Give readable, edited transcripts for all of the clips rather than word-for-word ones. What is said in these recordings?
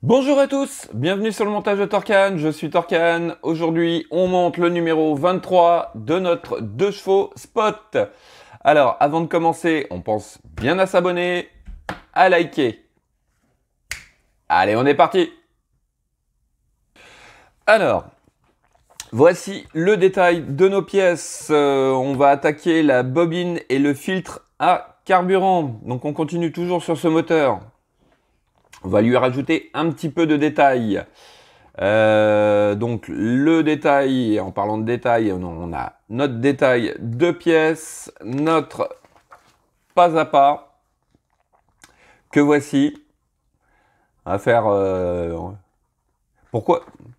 Bonjour à tous, bienvenue sur le montage de Torcan, je suis Torcan. Aujourd'hui, on monte le numéro 23 de notre 2 chevaux Spot. Alors, avant de commencer, on pense bien à s'abonner, à liker. Allez, on est parti. Alors, voici le détail de nos pièces. On va attaquer la bobine et le filtre à carburant. Donc, on continue toujours sur ce moteur. On va lui rajouter un petit peu de détail. Donc le détail, en parlant de détail, on a notre détail de pièces, notre pas à pas, que voici. On va faire...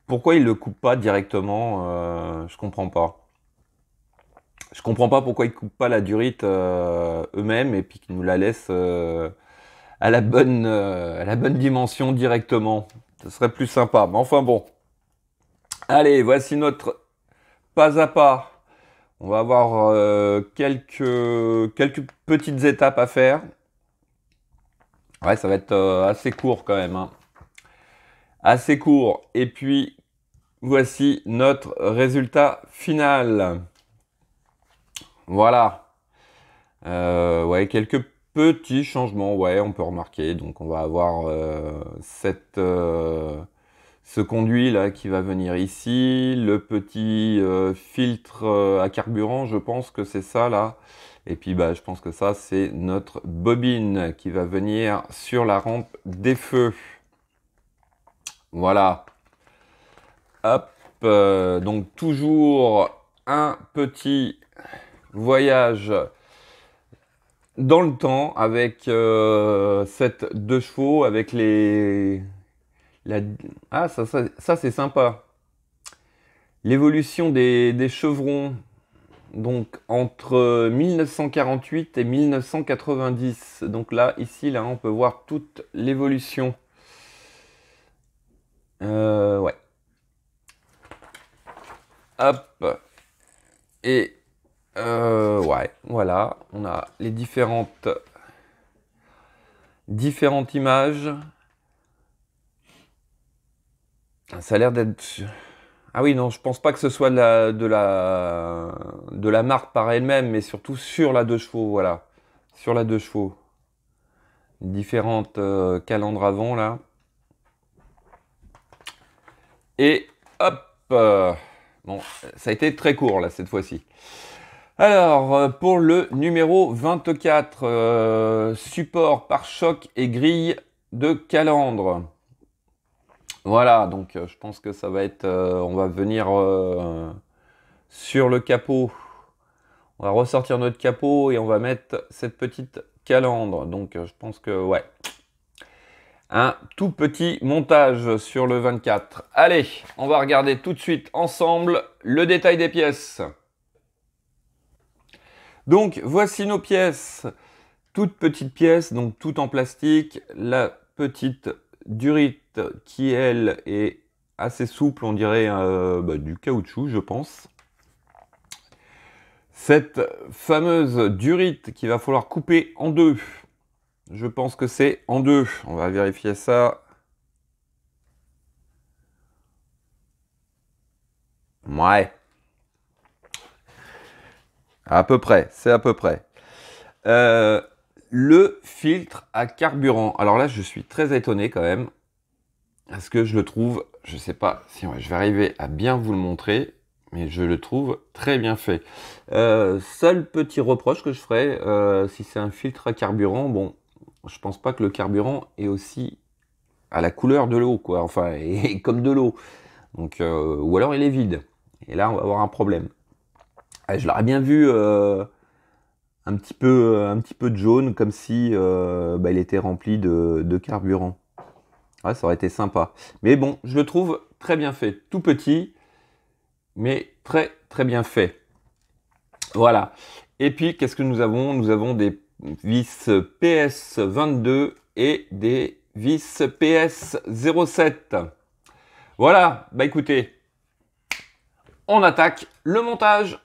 pourquoi il le coupe pas directement, je comprends pas. Je comprends pas pourquoi ils coupent pas la durite eux-mêmes et puis qu'ils nous la laissent... à la bonne dimension directement. Ce serait plus sympa. Mais enfin bon. Allez, voici notre pas à pas. On va avoir quelques petites étapes à faire. Ouais, ça va être assez court quand même. Hein. Assez court. Et puis, voici notre résultat final. Voilà. Ouais, quelques petits changements, ouais, on peut remarquer. Donc on va avoir ce conduit là qui va venir ici, le petit filtre à carburant, je pense que c'est ça là. Et puis bah je pense que ça c'est notre bobine qui va venir sur la rampe des feux. Voilà. Hop, donc toujours un petit voyage dans le temps, avec cette 2 chevaux, avec les... Ah, ça c'est sympa. L'évolution des chevrons, donc entre 1948 et 1990. Donc là, ici, là, on peut voir toute l'évolution. Ouais. Hop. Et... ouais, voilà, on a les différentes images. Ça a l'air d'être... Ah oui, non, je pense pas que ce soit de la marque par elle-même, mais surtout sur la 2 chevaux, voilà. Sur la 2 chevaux. Différentes calandres avant, là. Et hop bon, ça a été très court, là, cette fois-ci. Alors, pour le numéro 24, support pare-choc et grille de calandre. Voilà, donc je pense que ça va être... on va venir sur le capot. On va ressortir notre capot et on va mettre cette petite calandre. Donc je pense que, ouais. Un tout petit montage sur le 24. Allez, on va regarder tout de suite ensemble le détail des pièces. Donc voici nos pièces, toutes petites pièces, donc tout en plastique. La petite durite qui elle est assez souple, on dirait du caoutchouc je pense. Cette fameuse durite qu'il va falloir couper en deux. Je pense que c'est en deux, on va vérifier ça. Ouais. À peu près, c'est à peu près. Le filtre à carburant. Alors là, je suis très étonné quand même. Parce que je le trouve, je sais pas si je vais arriver à bien vous le montrer, mais je le trouve très bien fait. Seul petit reproche que je ferai, si c'est un filtre à carburant, bon, je pense pas que le carburant est aussi à la couleur de l'eau, quoi. Enfin, et comme de l'eau. Donc, ou alors il est vide. Et là, on va avoir un problème. Je l'aurais bien vu un petit peu de jaune, comme si il était rempli de carburant. Ouais, ça aurait été sympa. Mais bon, je le trouve très bien fait. Tout petit, mais très très bien fait. Voilà. Et puis, qu'est-ce que nous avons? Nous avons des vis PS22 et des vis PS07. Voilà. Bah écoutez, on attaque le montage.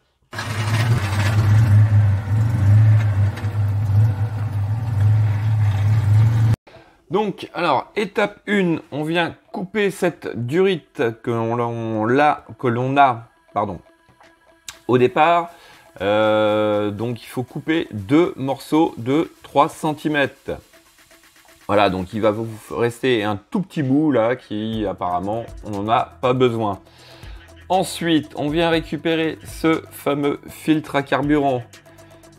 Donc, alors, étape 1, on vient couper cette durite que l'on a au départ. Donc, il faut couper 2 morceaux de 3 cm. Voilà, donc il va vous rester un tout petit bout là qui apparemment on n'en a pas besoin. Ensuite, on vient récupérer ce fameux filtre à carburant.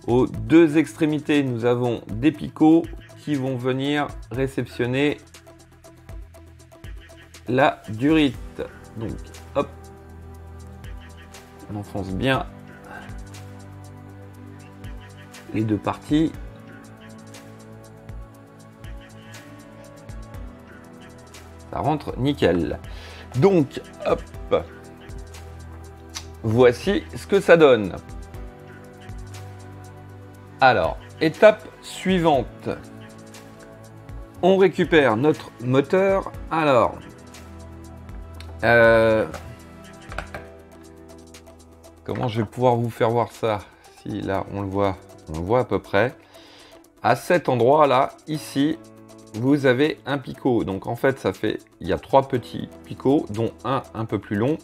Aux 2 extrémités, nous avons des picots qui vont venir réceptionner la durite. Donc, hop, on enfonce bien les 2 parties. Ça rentre nickel. Donc, hop, voici ce que ça donne. Alors, étape suivante. On récupère notre moteur. Alors, comment je vais pouvoir vous faire voir ça? Si là, on le voit à peu près. À cet endroit là, ici, vous avez un picot. Donc en fait, il y a 3 petits picots, dont un peu plus long.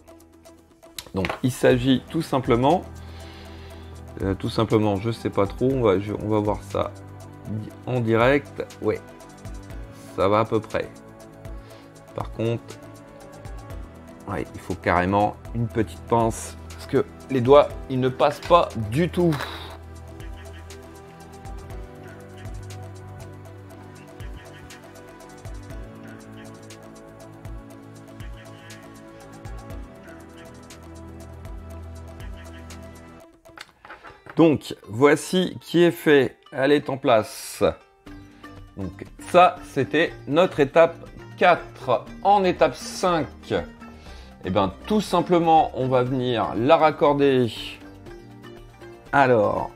Donc il s'agit tout simplement, je sais pas trop, on va voir ça en direct. Ouais, ça va à peu près. Par contre, ouais, il faut carrément une petite pince parce que les doigts, ils ne passent pas du tout. Donc, voici qui est fait. Elle est en place. Donc, ça, c'était notre étape 4. En étape 5, eh bien, tout simplement, on va venir la raccorder. Alors,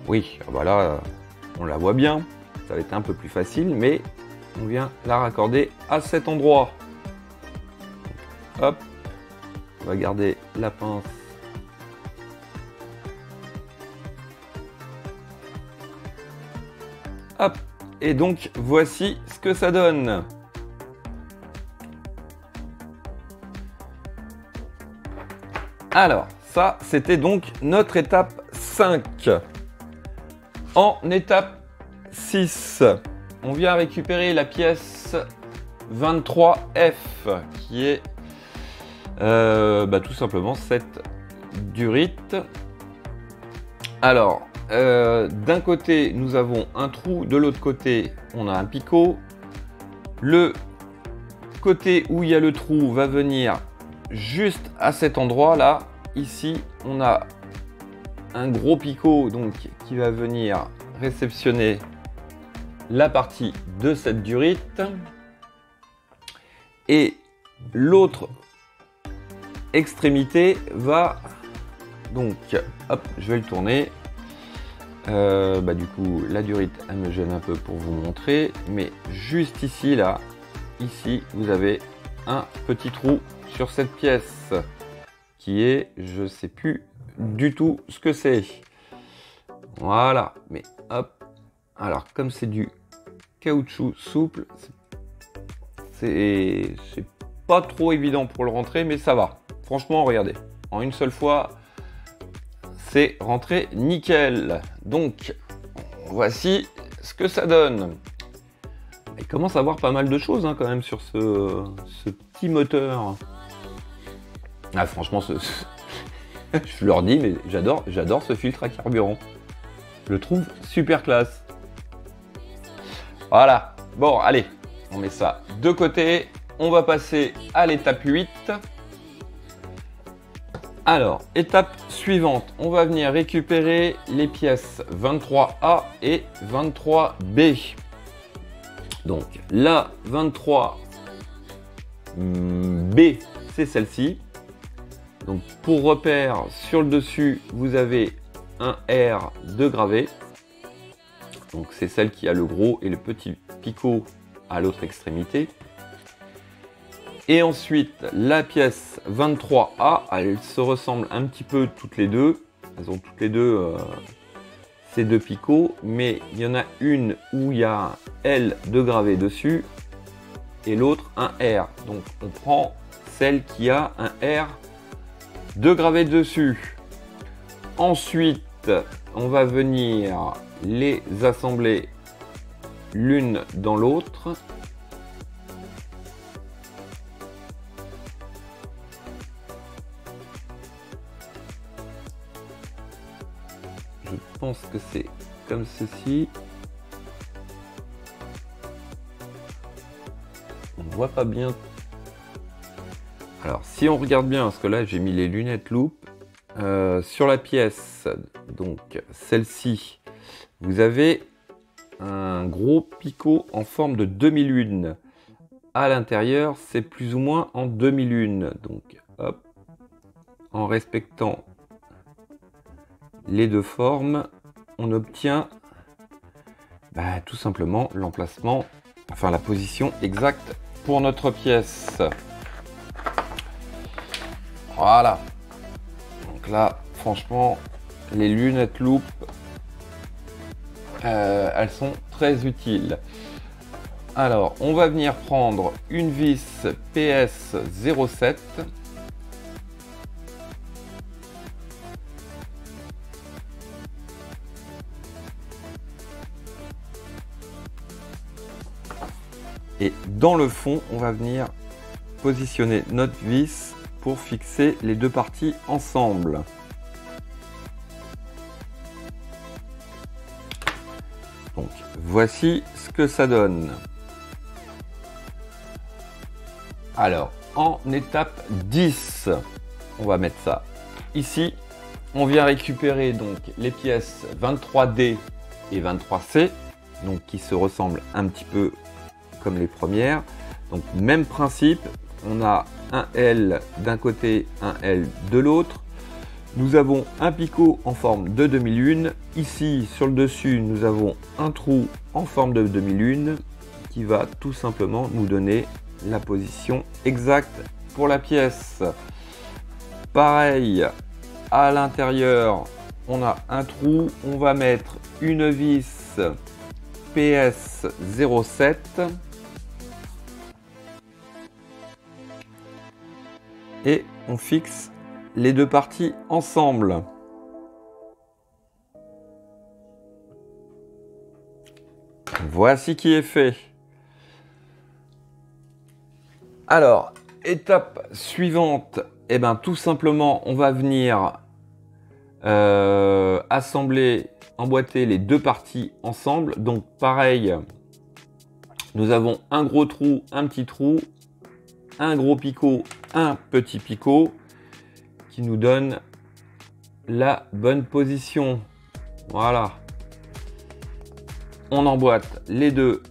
oui, voilà, on la voit bien. Ça va être un peu plus facile, mais on vient la raccorder à cet endroit. Hop, on va garder la pince. Hop, et donc voici ce que ça donne. Alors, ça, c'était donc notre étape 5. En étape 6, on vient récupérer la pièce 23F, qui est tout simplement cette durite. Alors, d'un côté, nous avons un trou, de l'autre côté, on a un picot. Le côté où il y a le trou va venir juste à cet endroit-là. Ici, on a un gros picot donc, qui va venir réceptionner la partie de cette durite. Et l'autre extrémité va donc, hop, je vais le tourner. Du coup, la durite, elle me gêne un peu pour vous montrer, mais juste ici, là, ici, vous avez un petit trou sur cette pièce qui est, je sais plus du tout ce que c'est. Voilà, mais hop. Alors, comme c'est du caoutchouc souple, c'est pas trop évident pour le rentrer, mais ça va. Franchement, regardez, en une seule fois, c'est rentré nickel. Donc, voici ce que ça donne. Il commence à avoir pas mal de choses quand même sur ce petit moteur. Ah, franchement, je leur dis, mais j'adore ce filtre à carburant. Je le trouve super classe. Voilà. Bon, allez, on met ça de côté. On va passer à l'étape 8. Alors, étape suivante, on va venir récupérer les pièces 23A et 23B. Donc, la 23B, c'est celle-ci. Donc, pour repère, sur le dessus, vous avez un R de gravé. Donc, c'est celle qui a le gros et le petit picot à l'autre extrémité. Et ensuite, la pièce 23A, elles se ressemblent un petit peu toutes les deux. Elles ont toutes les deux ces deux picots, mais il y en a une où il y a un L de gravé dessus et l'autre un R. Donc on prend celle qui a un R de gravé dessus. Ensuite, on va venir les assembler l'une dans l'autre. Je pense que c'est comme ceci. On ne voit pas bien. Alors, si on regarde bien, parce que là, j'ai mis les lunettes loupe, sur la pièce, donc celle-ci, vous avez un gros picot en forme de demi-lune. À l'intérieur, c'est plus ou moins en demi-lune. Donc, hop, en respectant les deux formes, on obtient tout simplement l'emplacement, enfin la position exacte pour notre pièce. Voilà. Donc là, franchement, les lunettes loupe, elles sont très utiles. Alors, on va venir prendre une vis PS 07. Et dans le fond, on va venir positionner notre vis pour fixer les deux parties ensemble. Donc, voici ce que ça donne. Alors, en étape 10, on va mettre ça ici. On vient récupérer donc les pièces 23D et 23C, donc qui se ressemblent un petit peu comme les premières. Donc même principe, on a un L d'un côté, un L de l'autre. Nous avons un picot en forme de demi-lune. Ici, sur le dessus, nous avons un trou en forme de demi-lune qui va tout simplement nous donner la position exacte pour la pièce. Pareil, à l'intérieur, on a un trou. On va mettre une vis PS 07 et on fixe les deux parties ensemble. Voici qui est fait. Alors, étape suivante, tout simplement, on va venir assembler, emboîter les deux parties ensemble. Donc pareil, nous avons un gros trou, un petit trou, un gros picot, un petit picot qui nous donne la bonne position. Voilà. On emboîte les deux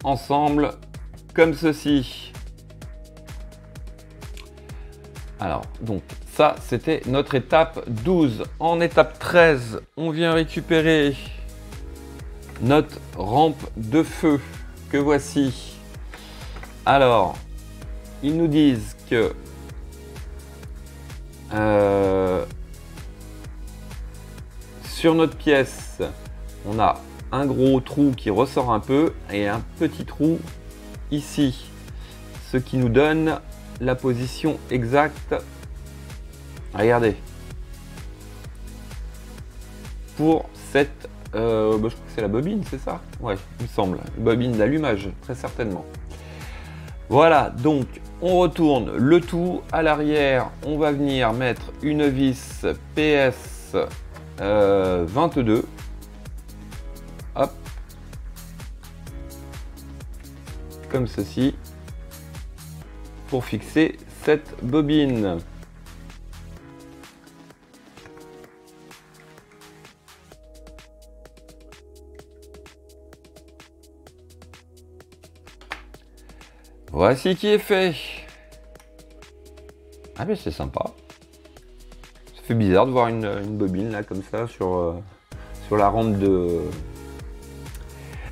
ensemble comme ceci. Alors, donc ça, c'était notre étape 12. En étape 13, on vient récupérer notre rampe de feu que voici. Alors, ils nous disent que sur notre pièce, on a un gros trou qui ressort un peu et un petit trou ici, ce qui nous donne la position exacte. Regardez, pour cette je crois que c'est la bobine, c'est ça? Ouais, il me semble, bobine d'allumage, très certainement. Voilà, donc on retourne le tout à l'arrière. On va venir mettre une vis PS 22. Hop, comme ceci, pour fixer cette bobine. Voici qui est fait. Ah mais c'est sympa. Ça fait bizarre de voir une bobine là comme ça sur la rampe de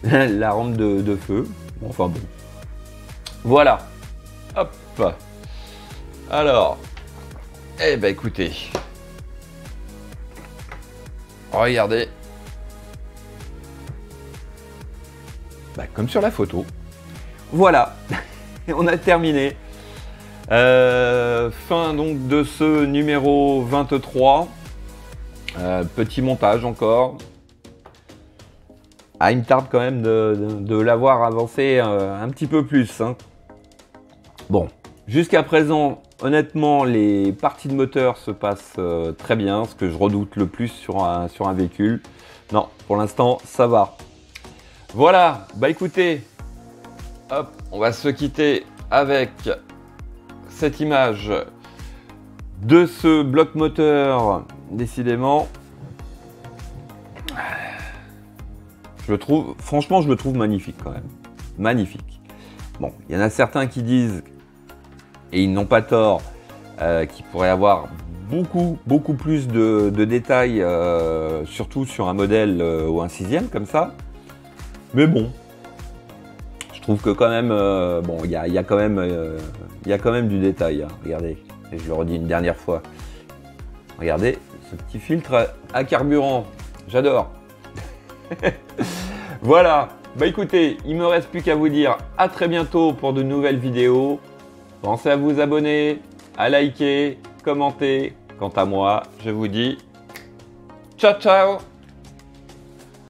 la rampe de feu. Bon, enfin bon. Voilà. Hop. Alors. Écoutez. Regardez. comme sur la photo. Voilà, on a terminé. Fin donc de ce numéro 23. Petit montage encore. Ah, il me tarde quand même de l'avoir avancé un petit peu plus. Hein. Bon, jusqu'à présent, honnêtement, les parties de moteur se passent très bien. Ce que je redoute le plus sur un véhicule. Non, pour l'instant, ça va. Voilà, bah écoutez, hop, on va se quitter avec cette image de ce bloc moteur. Décidément, franchement, je le trouve magnifique quand même. Magnifique. Bon, il y en a certains qui disent, et ils n'ont pas tort, qu'il pourrait avoir beaucoup plus de détails, surtout sur un modèle ou un 6e comme ça. Mais bon, je trouve que quand même, bon, il y a quand même du détail. Hein. Regardez, et je le redis une dernière fois. Regardez ce petit filtre à carburant, j'adore. Voilà, bah écoutez, il me reste plus qu'à vous dire à très bientôt pour de nouvelles vidéos. Pensez à vous abonner, à liker, commenter. Quant à moi, je vous dis ciao ciao.